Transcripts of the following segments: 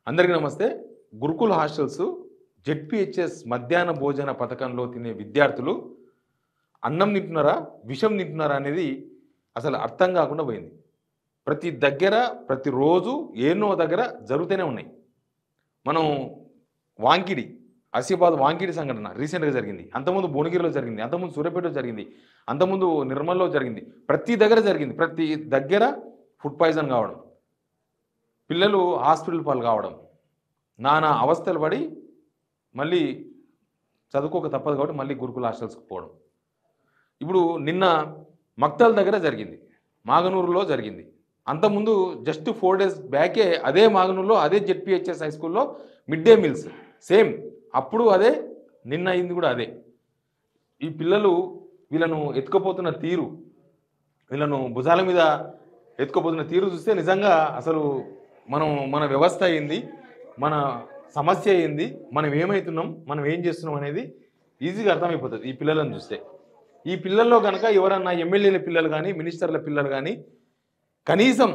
అందరికీ నమస్తే. గురుకుల హాస్టల్స్ జెడ్పీహెచ్ఎస్ మధ్యాహ్న భోజన పథకంలో తినే విద్యార్థులు అన్నం తింటున్నారా, విషం తింటున్నారా అనేది అసలు అర్థం కాకుండా పోయింది. ప్రతి దగ్గర ప్రతిరోజు ఏనో దగ్గర జరుగుతూనే ఉన్నాయి. మనం వాంకిడి ఆసిఫాబాద్ వాంకిడి సంఘటన రీసెంట్గా జరిగింది. అంతకుముందు భువనగిరిలో జరిగింది, అంతకుముందు సూర్యాపేటలో జరిగింది, అంతకుముందు నిర్మల్లో జరిగింది. ప్రతి దగ్గర జరిగింది. ప్రతి దగ్గర ఫుడ్ పాయిజన్ కావడం, పిల్లలు హాస్పిటల్ పాలు కావడం, నానా అవస్థలు పడి మళ్ళీ చదువుకోక తప్పదు కాబట్టి మళ్ళీ గురుకుల హాస్టల్స్కి పోవడం. ఇప్పుడు నిన్న మక్తల్ దగ్గర జరిగింది, మాగనూరులో జరిగింది. అంతకుముందు జస్ట్ 4 days బ్యాకే అదే మాగనూరులో అదే జెడ్పీహెచ్ఎస్ హై స్కూల్లో మిడ్ డే మీల్స్ సేమ్. అప్పుడు అదే, నిన్న అయింది కూడా అదే. ఈ పిల్లలు వీళ్ళను ఎత్తుకుపోతున్న తీరు, వీళ్ళను భుజాల మీద ఎత్తుకుపోతున్న తీరు చూస్తే నిజంగా అసలు మన వ్యవస్థ ఏంది, మన సమస్య ఏంది, మనం ఏమవుతున్నాం, మనం ఏం చేస్తున్నాం అనేది ఈజీగా అర్థమైపోతుంది ఈ పిల్లలను చూస్తే. ఈ పిల్లల్లో కనుక ఎవరన్నా ఎమ్మెల్యేల పిల్లలు కానీ, మినిస్టర్ల పిల్లలు కానీ, కనీసం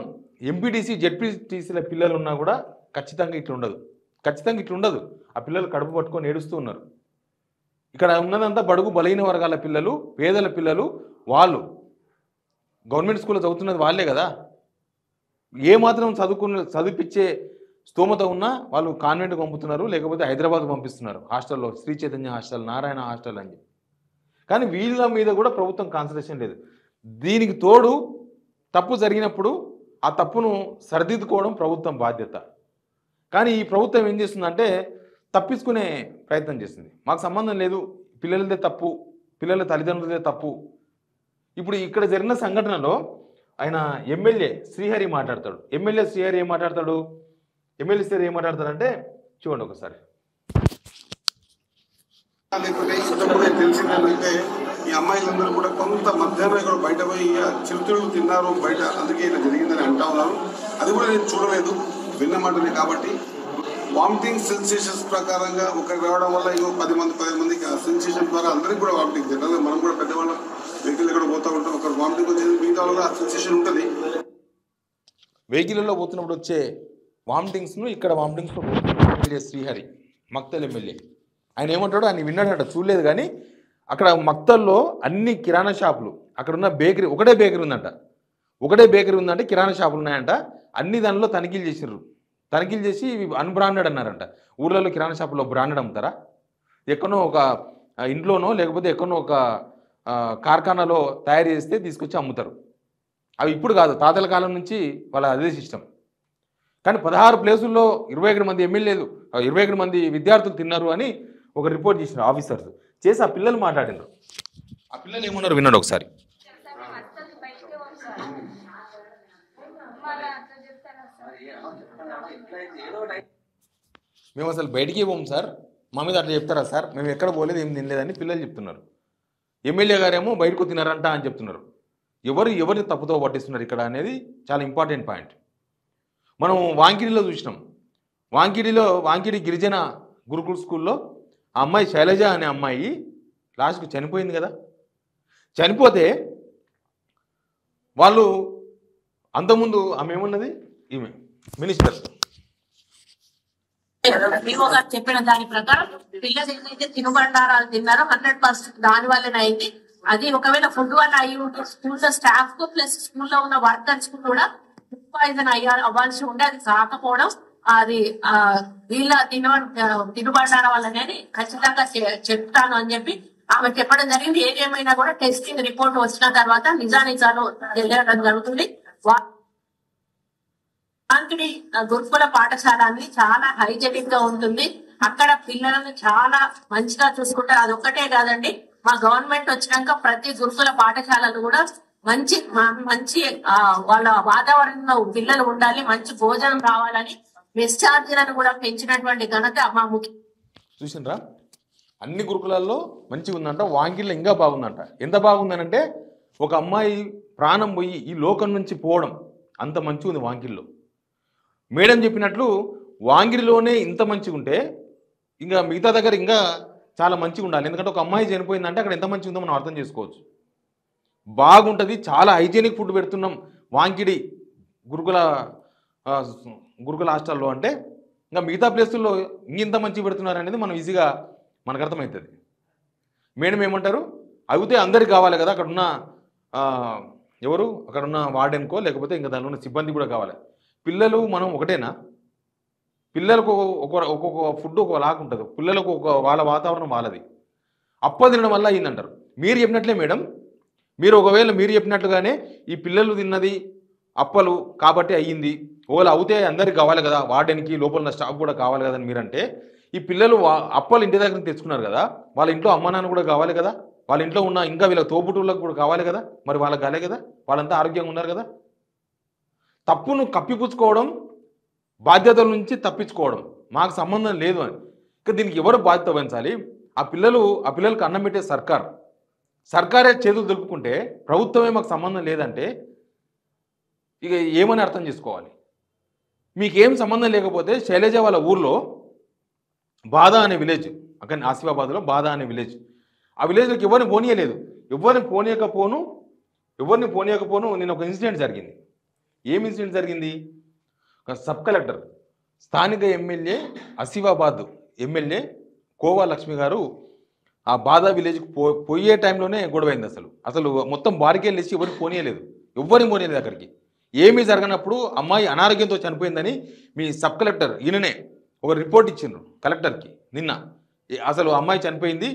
ఎంపీటీసీ జెడ్పీటీసీల పిల్లలు ఉన్నా కూడా ఖచ్చితంగా ఇట్లా ఉండదు. ఆ పిల్లలు కడుపు పట్టుకొని ఏడుస్తూ ఉన్నారు. ఇక్కడ ఉన్నదంతా బడుగు బలహీన వర్గాల పిల్లలు, పేదల పిల్లలు. వాళ్ళు గవర్నమెంట్ స్కూల్లో చదువుతున్నది వాళ్ళే కదా. ఏమాత్రం చదివిపించే స్తోమత ఉన్నా వాళ్ళు కాన్వెంట్కి పంపుతున్నారు, లేకపోతే హైదరాబాద్కు పంపిస్తున్నారు. హాస్టల్లో శ్రీ చైతన్య హాస్టల్, నారాయణ హాస్టల్ అని చెప్పి. కానీ వీళ్ళ మీద కూడా ప్రభుత్వం కాన్సన్ట్రేషన్ లేదు. దీనికి తోడు తప్పు జరిగినప్పుడు ఆ తప్పును సరిదిద్దుకోవడం ప్రభుత్వం బాధ్యత. కానీ ఈ ప్రభుత్వం ఏం చేస్తుందంటే తప్పించుకునే ప్రయత్నం చేస్తుంది. మాకు సంబంధం లేదు, పిల్లలదే తప్పు, పిల్లల తల్లిదండ్రులదే తప్పు. ఇప్పుడు ఇక్కడ జరిగిన సంఘటనలో ఆయన ఎమ్మెల్యే శ్రీహరి మాట్లాడతాడు. ఎమ్మెల్యే శ్రీహరి ఏం మాట్లాడతాడంటే చూడండి ఒకసారి. లేకపోతే ఇంతకుముందే తెలిసిందంటే ఈ అమ్మాయిలందరూ కూడా కొంత మధ్యాహ్నం కూడా బయట పోయి చిరుతిళ్ళు తిన్నారు బయట, అందుకే ఇలా జరిగిందని అంటా ఉన్నారు. అది కూడా నేను చూడలేదు, విన్నమాటనే. కాబట్టి వామిటింగ్ సెన్సేషన్స్ ప్రకారంగా ఒకరికి రావడం వల్ల ఇంకో 10 మందికి ఆ సెన్సేషన్ ద్వారా అందరికీ కూడా వామిటింగ్. జనరల్గా మనం కూడా పెద్దవాళ్ళం వెహికల్ కూడా పోతూ ఉంటాం, ఒకరు వామిటింగ్ వచ్చేది మిగతా వాళ్ళ ఆ సెన్సేషన్ ఉంటుంది. వెహికల్లో పోతున్నప్పుడు వచ్చే వామిటింగ్స్ను ఇక్కడ వామిటింగ్స్లో ఎమ్మెల్యే శ్రీహరి, మక్తల్ ఎమ్మెల్యే, ఆయన ఏమంటాడో ఆయన విన్నాడట, చూడలేదు. కానీ అక్కడ మక్తల్లో అన్ని కిరాణా షాపులు, అక్కడ ఉన్న బేకరీ, ఒకటే బేకరీ ఉందంటే కిరాణా షాపులు ఉన్నాయంట. అన్ని దానిలో తనిఖీలు చేసి అన్బ్రాండెడ్ అన్నారంట. ఊర్లలో కిరాణా షాపులో బ్రాండెడ్ అమ్ముతారా? ఎక్కడో ఒక ఇంట్లోనో లేకపోతే ఎక్కడో ఒక కార్ఖానాలో తయారు చేస్తే తీసుకొచ్చి అమ్ముతారు. అవి ఇప్పుడు కాదు, తాతల కాలం నుంచి వాళ్ళ అదే సిస్టమ్. కానీ 16 ప్లేసుల్లో 21 మంది ఎమ్మెల్యేలు, 21 మంది విద్యార్థులు తిన్నారు అని ఒక రిపోర్ట్ చేసినారు ఆఫీసర్స్. చేసి ఆ పిల్లలు మాట్లాడినారు. ఆ పిల్లలు ఏమన్నారు విన్నాడు ఒకసారి. మేము అసలు బయటికి పోము సార్, మా మీద అట్లా చెప్తారా సార్, మేము ఎక్కడ పోలేదు, ఏం తినలేదని పిల్లలు చెప్తున్నారు. ఎమ్మెల్యే గారేమో బయటకు తినారంట అని చెప్తున్నారు. ఎవరిని తప్పుతో పట్టిస్తున్నారు ఇక్కడ అనేది చాలా ఇంపార్టెంట్ పాయింట్. మనం వాంకిడిలో చూసినాం. వాంకిడి గిరిజన గురుకుల స్కూల్లో ఆ అమ్మాయి శైలజ అనే అమ్మాయి లాస్ట్కు చనిపోయింది కదా. చనిపోతే వాళ్ళు అంతకుముందు ఆమె ఏమున్నది, ఈమె మినిస్టర్ చెప్పిన దాని ప్రకారం పిల్లలు ఏదైతే తినుబండారాలు తిన్నారో 100% దాని వల్లనే అయింది. అది ఒకవేళ ఫుడ్ వల్ల అయ్యి ఉంటే స్కూల్లో స్టాఫ్ కు ప్లస్ స్కూల్లో ఉన్న వర్కర్స్ కు కూడా ఫుడ్ పాయిజన్ అవ్వాల్సి ఉండే, అది కాకపోవడం అది వీళ్ళ తినుబండారం వల్లనే ఖచ్చితంగా చెప్తాను అని చెప్పి ఆమె చెప్పడం జరిగింది. ఏదేమైనా కూడా టెస్టింగ్ రిపోర్ట్ వచ్చిన తర్వాత నిజాలు తెలియడం జరుగుతుంది. వాంకిడి గురుకుల పాఠశాల అనేది చాలా హైజెనిక్ గా ఉంటుంది. అక్కడ పిల్లలను చాలా మంచిగా చూసుకుంటారు. అదొక్కటే కాదండి, మా గవర్నమెంట్ వచ్చినాక ప్రతి గురుకుల పాఠశాలలు కూడా మంచి వాళ్ళ వాతావరణంలో పిల్లలు ఉండాలి, మంచి భోజనం కావాలని మెస్ ఛార్జీలను కూడా పెంచినటువంటి ఘనత మా ముఖ్య. చూసినరా, అన్ని గురుకులాల్లో మంచిగా ఉందంట, వాంకిడిలో ఇంకా బాగుందంట. ఎంత బాగుందనంటే ఒక అమ్మాయి ప్రాణం పోయి ఈ లోకం నుంచి పోవడం అంత మంచిగా ఉంది వాంకిడిలో. మేడం చెప్పినట్లు వాంగిడిలోనే ఇంత మంచిగా ఉంటే ఇంకా మిగతా దగ్గర ఇంకా చాలా మంచిగా ఉండాలి. ఎందుకంటే ఒక అమ్మాయి చనిపోయిందంటే అక్కడ ఎంత మంచిగా ఉందో మనం అర్థం చేసుకోవచ్చు. బాగుంటుంది, చాలా హైజీనిక్ ఫుడ్ పెడుతున్నాం వాంకిడి గురుకుల హాస్టల్లో అంటే ఇంకా మిగతా ప్లేసుల్లో ఇంత మంచి పెడుతున్నారు అనేది మనం ఈజీగా మనకు అర్థమవుతుంది. మేడం ఏమంటారు, అయితే అందరికి కావాలి కదా, అక్కడున్న ఎవరు అక్కడున్న వార్డెన్కో లేకపోతే ఇంకా దానిలో ఉన్న సిబ్బంది కూడా కావాలి. పిల్లలు మనం ఒకటేనా? పిల్లలకు ఒక్కొక్క ఫుడ్ ఒక లాగా ఉంటుంది, పిల్లలకు వాళ్ళ వాతావరణం వాళ్ళది. అప్పలు తినడం వల్ల అయిందంటారు. మీరు చెప్పినట్లే మేడం, మీరు ఒకవేళ మీరు చెప్పినట్లుగానే ఈ పిల్లలు తిన్నది అప్పలు కాబట్టి అయ్యింది, ఓలా అవుతే అందరికి కావాలి కదా, వార్డెన్కి లోపల ఉన్న స్టాఫ్ కూడా కావాలి కదా అని మీరంటే, ఈ పిల్లలు అప్పలు ఇంటి దగ్గర తెచ్చుకున్నారు కదా, వాళ్ళ ఇంట్లో అమ్మ నాన్న కూడా కావాలి కదా, వాళ్ళ ఇంట్లో ఉన్న ఇంకా వీళ్ళ తోబుట్టువులకు కూడా కావాలి కదా, మరి వాళ్ళకి కాలే కదా, వాళ్ళంతా ఆరోగ్యంగా ఉన్నారు కదా. తప్పును కప్పిపుచ్చుకోవడం, బాధ్యతల నుంచి తప్పించుకోవడం, మాకు సంబంధం లేదు అని. ఇక దీనికి ఎవరు బాధ్యత వహించాలి? ఆ పిల్లలకు అన్నం పెట్టే సర్కారే చేతులు దులుపుకుంటే, ప్రభుత్వమే మాకు సంబంధం లేదంటే ఇక ఏమని అర్థం చేసుకోవాలి? మీకేం సంబంధం లేకపోతే శైలజ వాళ్ళ ఊర్లో బాధ అనే విలేజ్, అక్కడ ఆసిఫాబాద్లో బాధ అనే విలేజ్, ఆ విలేజ్లోకి ఎవరిని పోనీయలేదు. ఎవరిని పోనీయకపోను నేను ఒక ఇన్సిడెంట్ జరిగింది. ఏం ఇన్సిడెంట్ జరిగింది? ఒక సబ్ కలెక్టర్, స్థానిక ఎమ్మెల్యే, ఆసిఫాబాద్ ఎమ్మెల్యే కోవా లక్ష్మి గారు ఆ బాధ విలేజ్కి పోయే టైంలోనే గొడవైంది. అసలు మొత్తం బారికేళ్ళు వేసి ఎవరికి పోనీయలేదు అక్కడికి. ఏమీ జరగనప్పుడు అమ్మాయి అనారోగ్యంతో చనిపోయిందని మీ సబ్ కలెక్టర్ ఈయననే ఒక రిపోర్ట్ ఇచ్చిండ్రు కలెక్టర్కి నిన్న. అసలు అమ్మాయి చనిపోయింది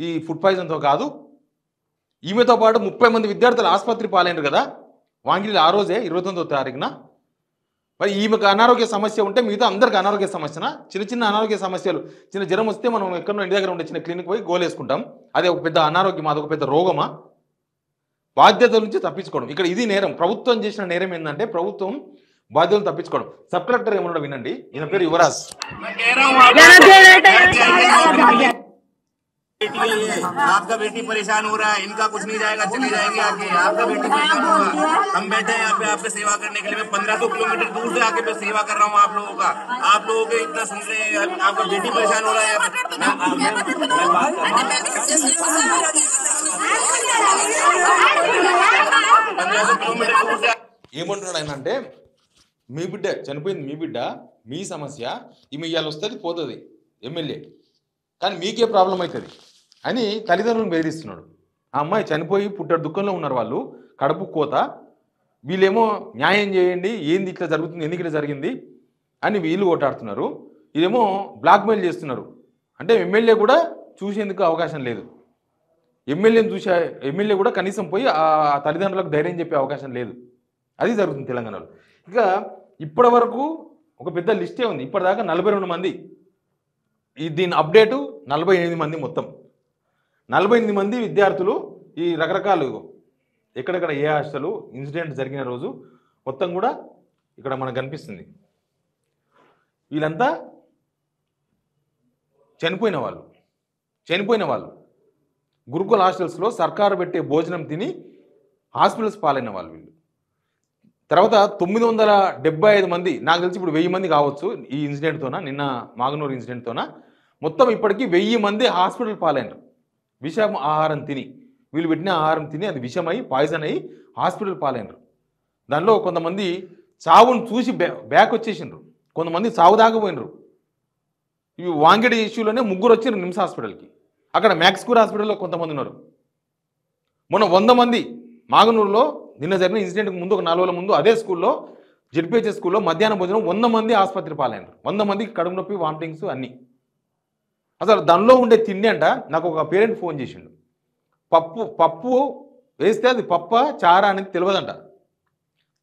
ఈ ఫుడ్ పాయిజన్తో కాదు, ఈమెతో పాటు 30 మంది విద్యార్థులు ఆసుపత్రి పాలైనరు కదా వాంగిలి ఆ రోజే 29వ తారీఖున. మరి ఈమెకు అనారోగ్య సమస్య ఉంటే మిగతా అందరికి అనారోగ్య సమస్యన? చిన్న అనారోగ్య సమస్యలు, చిన్న జ్వరం వస్తే మనం ఎక్కడో ఇంటి దగ్గర ఉండే చిన్న క్లినిక్ పోయి గోలేసుకుంటాం, అదే ఒక పెద్ద అనారోగ్యం, అదొక పెద్ద రోగమా? బాధ్యతల నుంచి తప్పించుకోవడం ఇక్కడ ఇది నేరం. ప్రభుత్వం చేసిన నేరం ఏంటంటే ప్రభుత్వం బాధ్యతలు తప్పించుకోవడం. సబ్ కలెక్టర్ ఏమన్నాడో వినండి, ఈయన పేరు యువరాజ్. आपका बेटी परेशान हो रहा है, इनका कुछ नहीं जाएगा, चले जाएंगे आगे। आपका बेटी परेशान होगा, हम बैठे हैं यहाँ पे आपकी सेवा करने के लिए। मैं 1500 किलोमीटर दूर से आके मैं सेवा कर रहा हूँ आप लोगों का। आप लोगों के इतना सुन रहे हैं, आपका बेटी परेशान हो रहा है। 1500 किलोमीटर दूर से ఏమంటున్నాడు ఆయన అంటే, మీ బిడ్డ చనిపోయింది, మీ బిడ్డ, మీ సమస్య, ఈమె ఇవాళ వస్తుంది పోతుంది ఎమ్మెల్యే, కానీ మీకే ప్రాబ్లం అవుతుంది అని తల్లిదండ్రులను బెదిరిస్తున్నాడు. ఆ అమ్మాయి చనిపోయి పుట్టాడు దుఃఖంలో ఉన్నారు వాళ్ళు, కడుపు కోత. వీళ్ళేమో న్యాయం చేయండి, ఏంది ఇట్లా జరుగుతుంది, ఎందుకు ఇట్లా జరిగింది అని వీళ్ళు ఓటాడుతున్నారు. ఇదేమో బ్లాక్మెయిల్ చేస్తున్నారు. అంటే ఎమ్మెల్యే కూడా చూసేందుకు అవకాశం లేదు. ఎమ్మెల్యే కూడా కనీసం పోయి ఆ తల్లిదండ్రులకు ధైర్యం చెప్పే అవకాశం లేదు. అది జరుగుతుంది తెలంగాణలో. ఇక ఇప్పటి వరకు ఒక పెద్ద లిస్టే ఉంది. ఇప్పటిదాకా 42 మంది, దీని అప్డేటు 48 మంది, మొత్తం 48 మంది విద్యార్థులు ఈ రకరకాలు ఎక్కడెక్కడ ఏ హాస్టల్ ఇన్సిడెంట్ జరిగిన రోజు మొత్తం కూడా ఇక్కడ మనకు కనిపిస్తుంది. వీళ్ళంతా చనిపోయిన వాళ్ళు గురుకుల హాస్టల్స్లో సర్కారు పెట్టే భోజనం తిని హాస్పిటల్స్ పాలైన వాళ్ళు వీళ్ళు. తర్వాత 975 మంది, నాకు తెలిసి ఇప్పుడు 1000 మంది కావచ్చు ఈ ఇన్సిడెంట్తోన, నిన్న మాగనూరు ఇన్సిడెంట్తోన. మొత్తం ఇప్పటికీ 1000 మంది హాస్పిటల్ పాలైనరు. విషం ఆహారం తిని, వీళ్ళు పెట్టిన ఆహారం తిని అది విషమై పాయిజన్ అయ్యి హాస్పిటల్ పాలైనరు. దానిలో కొంతమంది చావును చూసి బ్యాక్ వచ్చేసిండ్రు, కొంతమంది చావు దాకపోయినరు. ఇవి వాంగడి ఇష్యూలోనే 3 వచ్చిండ్రు నిమ్స్ హాస్పిటల్కి. అక్కడ మ్యాక్స్కూర్ హాస్పిటల్లో కొంతమంది ఉన్నారు. మొన్న 100 మంది మాగనూరులో నిన్న జరిగిన ఇన్సిడెంట్కి ముందు ఒక 4 రోజుల ముందు అదే స్కూల్లో, జెడ్పీహెచ్ఎస్ స్కూల్లో మధ్యాహ్నం భోజనం 100 మంది ఆసుపత్రి పాలైనరు. 100 మందికి కడుపు నొప్పి, వామిటింగ్స్ అన్నీ. అసలు దానిలో ఉండే తిండి అంట, నాకు ఒక పేరెంట్ ఫోన్ చేసిండు, పప్పు వేస్తే అది పప్ప చారా అనేది తెలియదంట.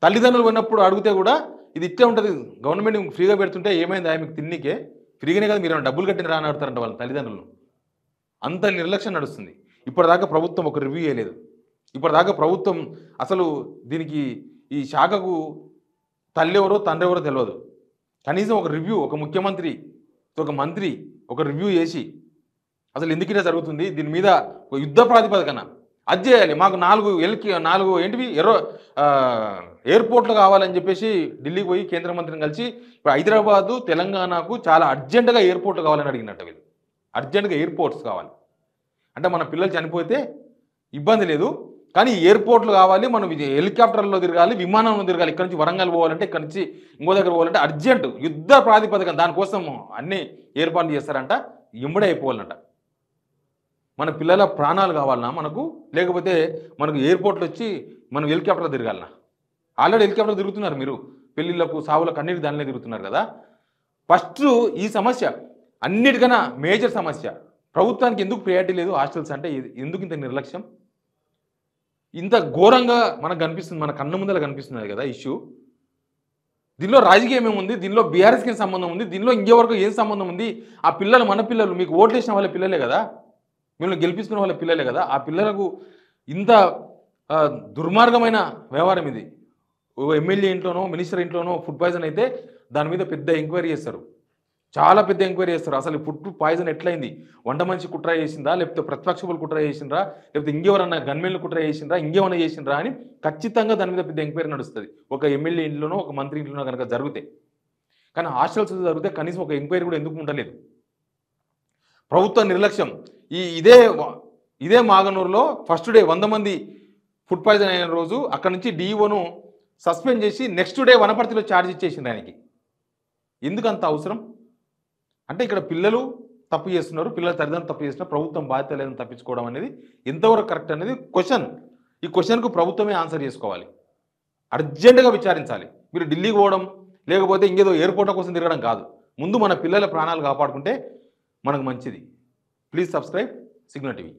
తల్లిదండ్రులు ఉన్నప్పుడు అడిగితే కూడా ఇది ఇట్లే ఉంటుంది, గవర్నమెంట్ ఫ్రీగా పెడుతుంటే ఏమైంది మీకు తిన్నికే, ఫ్రీగానే కదా మీరు డబ్బులు కట్టిన రాని అడుగుతారంట వాళ్ళ తల్లిదండ్రులు. అంత నిర్లక్ష్యం నడుస్తుంది. ఇప్పటిదాకా ప్రభుత్వం ఒక రివ్యూ చేయలేదు. ఇప్పటిదాకా ప్రభుత్వం అసలు దీనికి ఈ శాఖకు తల్లి ఎవరో తండ్రి ఎవరో తెలియదు. కనీసం ఒక రివ్యూ, ఒక ముఖ్యమంత్రి, ఒక మంత్రి ఒక రివ్యూ చేసి అసలు ఎందుకు ఇలా జరుగుతుంది, దీని మీద ఒక యుద్ధ ప్రాతిపదికన అది చేయాలి. మాకు 4 ఏంటివి ఎయిర్పోర్ట్లు కావాలని చెప్పేసి ఢిల్లీకి పోయి కేంద్ర మంత్రిని కలిసి ఇప్పుడు హైదరాబాదు, తెలంగాణకు చాలా అర్జెంటుగా ఎయిర్పోర్ట్లు కావాలని అడిగినట్టు. వీళ్ళు అర్జెంటుగా ఎయిర్పోర్ట్స్ కావాలి అంటే మన పిల్లలు చనిపోతే ఇబ్బంది లేదు, కానీ ఎయిర్పోర్ట్లు కావాలి, మనం హెలికాప్టర్లో తిరగాలి, విమానంలో తిరగాలి. ఇక్కడ నుంచి వరంగల్ పోవాలంటే, ఇక్కడ నుంచి ఇంకో దగ్గర పోవాలంటే అర్జెంటు యుద్ధ ప్రాతిపదికన దానికోసం అన్ని ఏర్పాట్లు చేస్తారంట. ఎంబడే అయిపోవాలంట. మన పిల్లల ప్రాణాలు కావాలన్నా మనకు, లేకపోతే మనకు ఎయిర్పోర్ట్లు వచ్చి మనం హెలికాప్టర్లో తిరగాలన్నా? ఆల్రెడీ హెలికాప్టర్ తిరుగుతున్నారు మీరు, పెళ్ళిళ్ళకు సావులకు అన్నిటికీ దానిలో తిరుగుతున్నారు కదా. ఫస్ట్ ఈ సమస్య అన్నిటికన్నా మేజర్ సమస్య. ప్రభుత్వానికి ఎందుకు ప్రయారిటీ లేదు హాస్టల్స్ అంటే? ఎందుకు ఇంత నిర్లక్ష్యం? ఇంత ఘోరంగా మనకు కనిపిస్తుంది, మన కళ్ళ ముందర కనిపిస్తున్నది కదా ఇష్యూ. దీనిలో రాజకీయం ఏముంది? దీనిలో బీఆర్ఎస్కి సంబంధం ఉంది? దీనిలో ఇంకెవరకు ఏం సంబంధం ఉంది? ఆ పిల్లలు మన పిల్లలు, మీకు ఓట్లు వేసిన వాళ్ళ పిల్లలే కదా, మిమ్మల్ని గెలిపిస్తున్న వాళ్ళ పిల్లలే కదా. ఆ పిల్లలకు ఇంత దుర్మార్గమైన వ్యవహారం ఇది. ఓ ఎమ్మెల్యే ఇంట్లోనో మినిస్టర్ ఇంట్లోనో ఫుడ్ పాయిజన్ అయితే దాని మీద పెద్ద ఎంక్వైరీ చేస్తారు, చాలా పెద్ద ఎంక్వైరీ చేస్తారు. అసలు ఫుడ్ పాయిజన్ ఎట్లయింది? వంట మనిషి కుట్ర చేసిందా, లేకపోతే ప్రతిపక్షకులు కుట్ర చేసిండ్రా, లేకపోతే ఇంకెవరన్నా గన్మెన్లు కుట్ర చేసిండ్రా, ఇంకేమన్నా చేసిండ్రా అని ఖచ్చితంగా దాని మీద పెద్ద ఎంక్వైరీ నడుస్తుంది. ఒక ఎమ్మెల్యే ఇంట్లోనో ఒక మంత్రి ఇంట్లోనో కనుక జరిగితే. కానీ హాస్టల్స్ జరిగితే కనీసం ఒక ఎంక్వైరీ కూడా ఎందుకు ఉండలేదు? ప్రభుత్వ నిర్లక్ష్యం. ఇదే మాగనూరులో ఫస్ట్ డే 100 మంది ఫుడ్ పాయిజన్ అయిన రోజు అక్కడ నుంచి డిఈఓను సస్పెండ్ చేసి నెక్స్ట్ డే వనపర్తిలో ఛార్జ్ ఇచ్చేసింది ఆయనకి. ఎందుకు అంత అవసరం? అంటే ఇక్కడ పిల్లలు తప్పు చేస్తున్నారు, పిల్లల తల్లిదండ్రులు తప్పు చేస్తున్నారు, ప్రభుత్వం బాధ్యత లేదని తప్పించుకోవడం అనేది ఎంతవరకు కరెక్ట్ అనేది క్వశ్చన్. ఈ క్వశ్చన్కు ప్రభుత్వమే ఆన్సర్ చేసుకోవాలి, అర్జెంటుగా విచారించాలి. మీరు ఢిల్లీకి పోవడం, లేకపోతే ఇంకేదో ఎయిర్పోర్ట్ కోసం తిరగడం కాదు. ముందు మన పిల్లల ప్రాణాలు కాపాడుకుంటే మనకు మంచిది. Please subscribe signal TV.